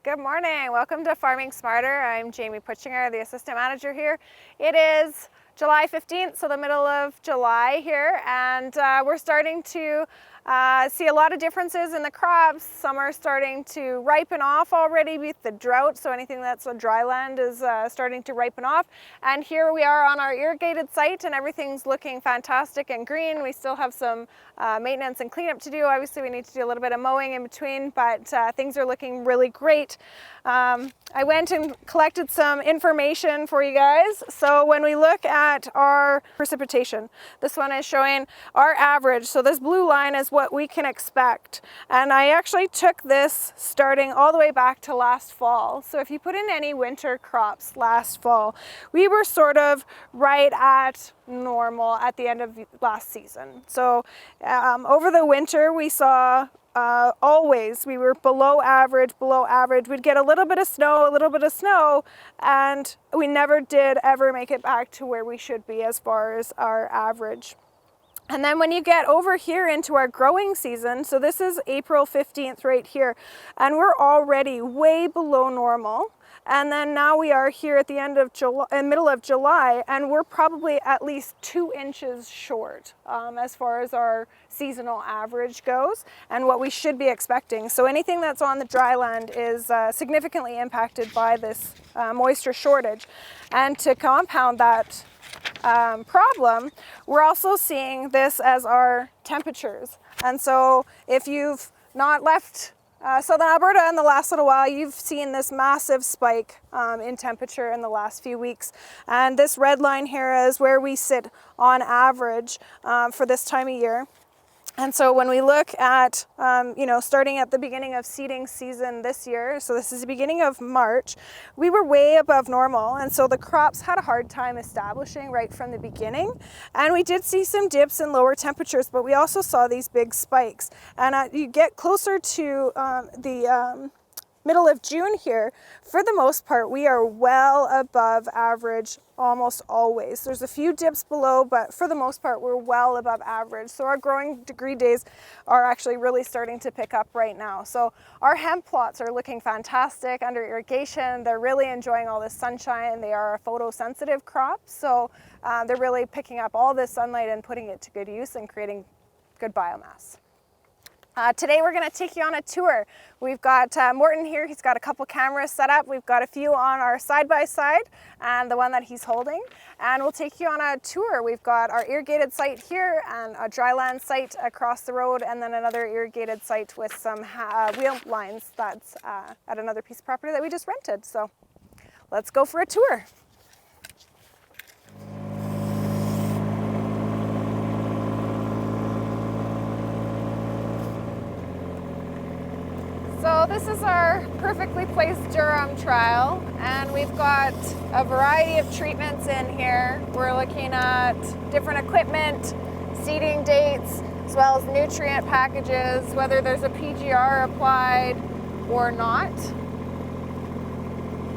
Good morning. Welcome to Farming Smarter. I'm Jamie Puchinger, the assistant manager here. It is July 15th, so the middle of July here, and we're starting to see a lot of differences in the crops. Some are starting to ripen off already with the drought, so anything that's on dry land is starting to ripen off. And here we are on our irrigated site, and everything's looking fantastic and green. We still have some maintenance and cleanup to do. Obviously, we need to do a little bit of mowing in between, but things are looking really great. I went and collected some information for you guys. So when we look at our precipitation, this one is showing our average. So this blue line is what we can expect. And I actually took this starting all the way back to last fall. So if you put in any winter crops last fall, we were sort of right at normal at the end of last season. So over the winter we saw always we were below average. We'd get a little bit of snow, and we never did ever make it back to where we should be as far as our average. And then when you get over here into our growing season, so this is April 15th right here, and we're already way below normal. And then now we are here at the end of July, middle of July, and we're probably at least 2 inches short as far as our seasonal average goes and what we should be expecting. So anything that's on the dry land is significantly impacted by this moisture shortage. And to compound that problem, we're also seeing this as our temperatures. And so if you've not left Southern Alberta in the last little while, you've seen this massive spike in temperature in the last few weeks. And this red line here is where we sit on average for this time of year. And so when we look at, starting at the beginning of seeding season this year, so this is the beginning of March, we were way above normal. And so the crops had a hard time establishing right from the beginning. And we did see some dips in lower temperatures, but we also saw these big spikes. And you get closer to the middle of June here, for the most part, we are well above average almost always. There's a few dips below, but for the most part, we're well above average. So our growing degree days are actually really starting to pick up right now. So our hemp plots are looking fantastic under irrigation. They're really enjoying all this sunshine. They are a photosensitive crop, so they're really picking up all this sunlight and putting it to good use and creating good biomass. Today we're going to take you on a tour. We've got Morton here. He's got a couple cameras set up. We've got a few on our side-by-side and the one that he's holding. And we'll take you on a tour. We've got our irrigated site here and a dryland site across the road, and then another irrigated site with some wheel lines that's at another piece of property that we just rented. So let's go for a tour. So this is our perfectly placed Durham Trial, and we've got a variety of treatments in here. We're looking at different equipment, seeding dates, as well as nutrient packages, whether there's a PGR applied or not.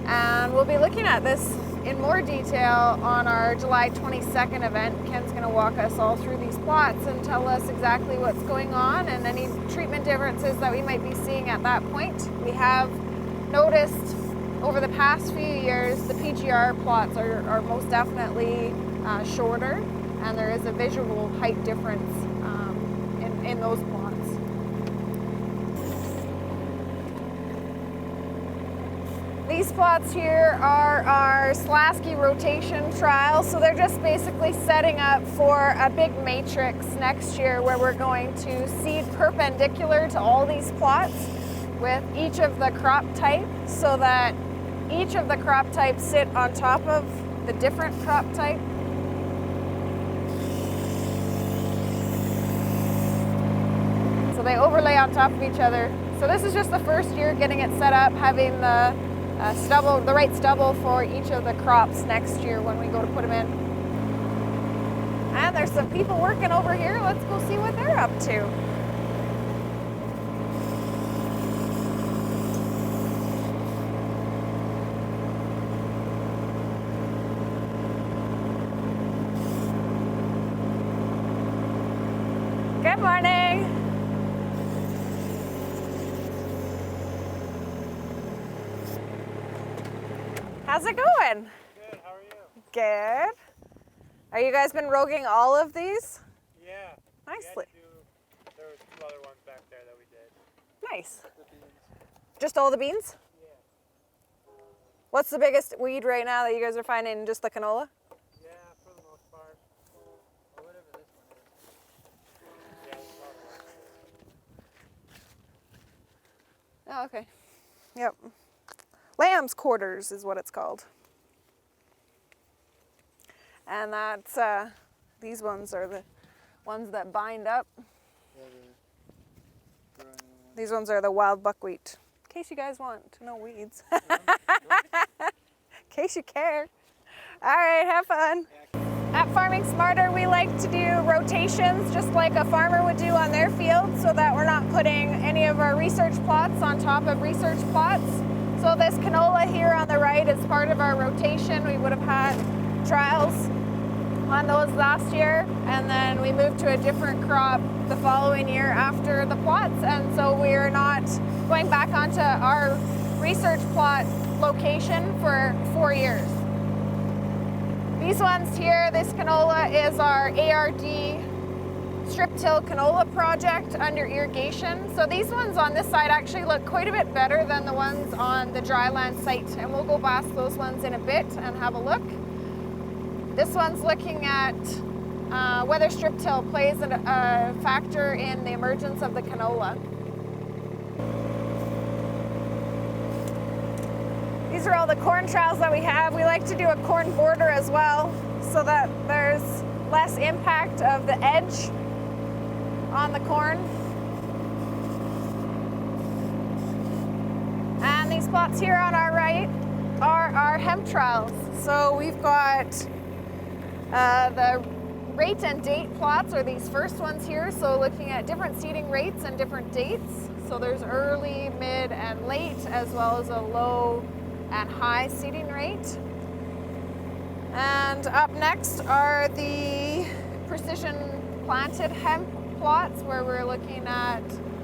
And we'll be looking at this in more detail on our July 22nd event. Ken's going to walk us all through these plots and tell us exactly what's going on and any treatment differences that we might be seeing at that point. We have noticed over the past few years the PGR plots are most definitely shorter, and there is a visual height difference in those plots. These plots here are our Slasky rotation trial, so they're just basically setting up for a big matrix next year where we're going to seed perpendicular to all these plots with each of the crop types, so that each of the crop types sit on top of the different crop type. So they overlay on top of each other. So this is just the first year getting it set up, having the right stubble for each of the crops next year when we go to put them in. And there's some people working over here. Let's go see what they're up to. Good morning. How's it going? Good, how are you? Good. Are you guys been roguing all of these? Yeah. Nicely. There was 2 other ones back there that we did. Nice. The beans. Just all the beans? Yeah. What's the biggest weed right now that you guys are finding? Just the canola? Yeah, for the most part. Or whatever this one is. Yeah, it's Oh, okay. Yep. Lamb's quarters is what it's called. And that's, these ones are the ones that bind up. Yeah, These ones are the wild buckwheat. In case you guys want to know weeds. In case you care. All right, have fun. At Farming Smarter, we like to do rotations just like a farmer would do on their field so that we're not putting any of our research plots on top of research plots. So this canola here on the right is part of our rotation. We would have had trials on those last year, and then we moved to a different crop the following year after the plots, and so we're not going back onto our research plot location for 4 years. These ones here, this canola is our ARD strip till canola project under irrigation. So these ones on this side actually look quite a bit better than the ones on the dryland site, and we'll go past those ones in a bit and have a look. This one's looking at whether strip till plays a factor in the emergence of the canola. These are all the corn trials that we have. We like to do a corn border as well so that there's less impact of the edge on the corn. And these plots here on our right are our hemp trials. So we've got the rate and date plots are these first ones here. So looking at different seeding rates and different dates. So there's early, mid, and late, as well as a low and high seeding rate. And up next are the precision planted hemp plots, where we're looking at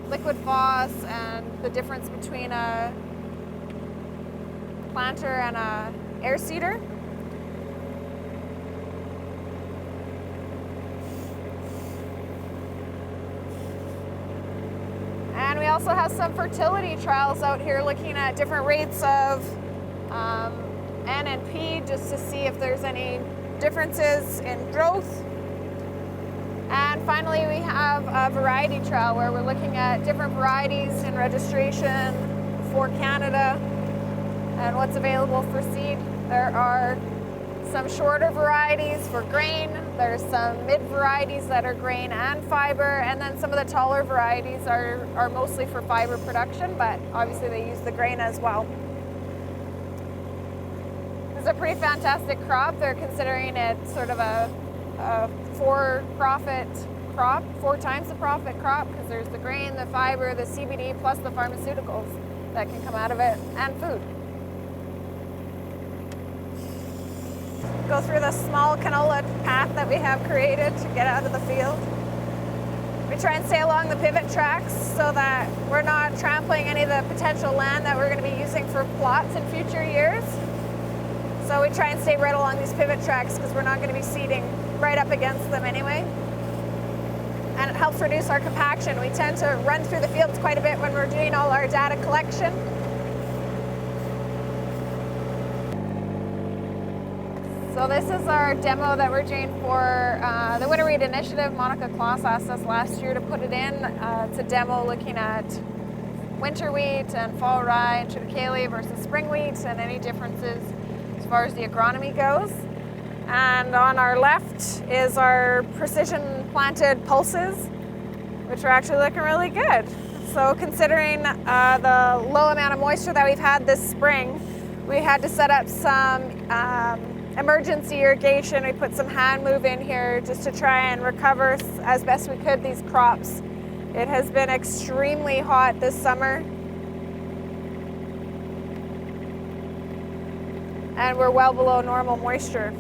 liquid phos and the difference between a planter and a air seeder. And we also have some fertility trials out here looking at different rates of N and P, just to see if there's any differences in growth. And finally, we have a variety trial where we're looking at different varieties in registration for Canada and what's available for seed. There are some shorter varieties for grain. There's some mid varieties that are grain and fiber, and then some of the taller varieties are mostly for fiber production, but obviously they use the grain as well. It's a pretty fantastic crop. They're considering it sort of a for-profit crop, 4 times the profit crop, because there's the grain, the fiber, the CBD, plus the pharmaceuticals that can come out of it, and food. Go through the small canola path that we have created to get out of the field. We try and stay along the pivot tracks so that we're not trampling any of the potential land that we're going to be using for plots in future years. So we try and stay right along these pivot tracks because we're not going to be seeding right up against them anyway. And it helps reduce our compaction. We tend to run through the fields quite a bit when we're doing all our data collection. So this is our demo that we're doing for the Winter Wheat Initiative. Monica Kloss asked us last year to put it in. It's a demo looking at winter wheat and fall rye and triticale versus spring wheat and any differences as far as the agronomy goes. And on our left is our precision planted pulses, which are actually looking really good. So considering the low amount of moisture that we've had this spring, we had to set up some emergency irrigation. We put some hand move in here just to try and recover as best we could these crops. It has been extremely hot this summer, and we're well below normal moisture.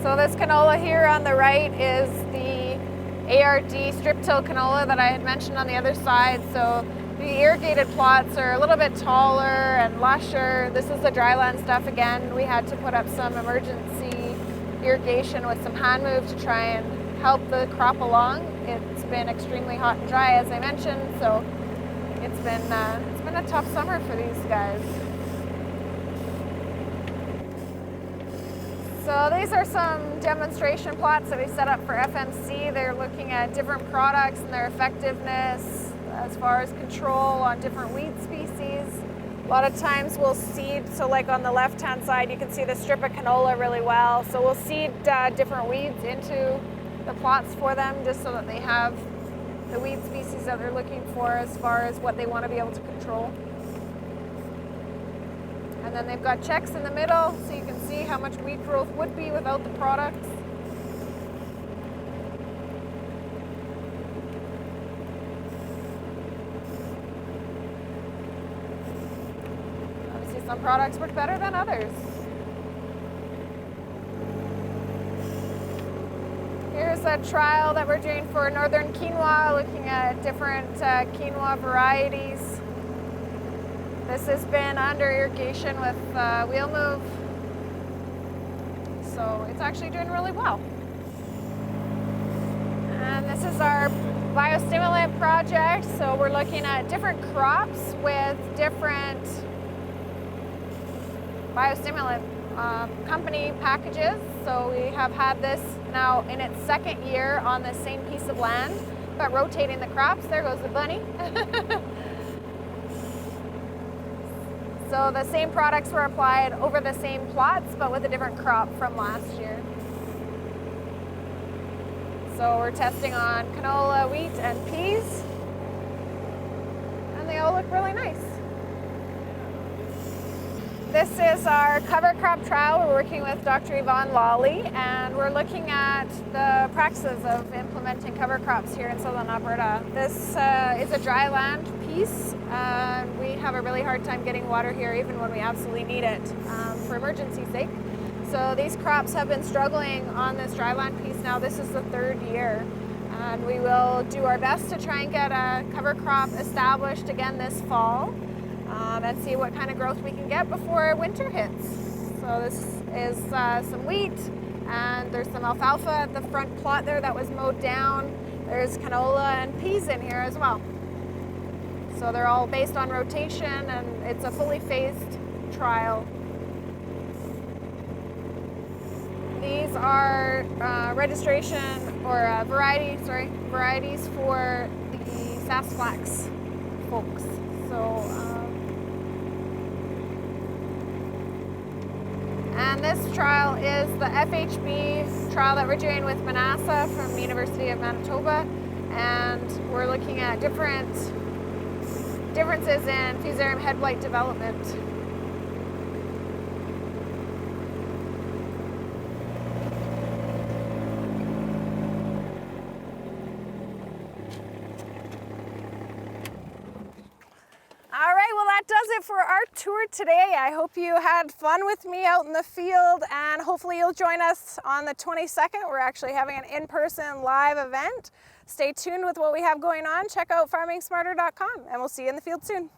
So this canola here on the right is the Ard Strip till canola that I had mentioned on the other side. So the irrigated plots are a little bit taller and lusher. This is the dryland stuff again. We had to put up some emergency irrigation with some hand move to try and help the crop along. It's been extremely hot and dry, as I mentioned, so it's been a tough summer for these guys. So these are some demonstration plots that we set up for FMC. They're looking at different products and their effectiveness as far as control on different weed species. A lot of times we'll seed, so like on the left-hand side you can see the strip of canola really well. So we'll seed different weeds into the plots for them just so that they have the weed species that they're looking for as far as what they want to be able to control. And then they've got checks in the middle so you can see how much weed growth would be without the products. Obviously some products work better than others. Here's a trial that we're doing for northern quinoa, looking at different quinoa varieties. This has been under irrigation with wheel move, so it's actually doing really well. And this is our biostimulant project, so we're looking at different crops with different biostimulant company packages. So we have had this now in its second year on the same piece of land, but rotating the crops. There goes the bunny. So the same products were applied over the same plots, but with a different crop from last year. So we're testing on canola, wheat, and peas, and they all look really nice. This is our cover crop trial. We're working with Dr. Yvonne Lawley, and we're looking at the practices of implementing cover crops here in southern Alberta. This is a dry land piece. We have a really hard time getting water here, even when we absolutely need it for emergency sake. So these crops have been struggling on this dry land piece now. This is the third year, and we will do our best to try and get a cover crop established again this fall. And see what kind of growth we can get before winter hits. So this is some wheat, and there's some alfalfa at the front plot there that was mowed down. There's canola and peas in here as well. So they're all based on rotation, and it's a fully phased trial. These are registration or varieties for the sassafras folks. So. And this trial is the FHB trial that we're doing with Manassa from the University of Manitoba, and we're looking at differences in fusarium head blight development. All right, well that does it for our tour today. I hope you had fun with me out in the field, and hopefully you'll join us on the 22nd. We're actually having an in-person live event. Stay tuned with what we have going on. Check out farmingsmarter.com, and we'll see you in the field soon.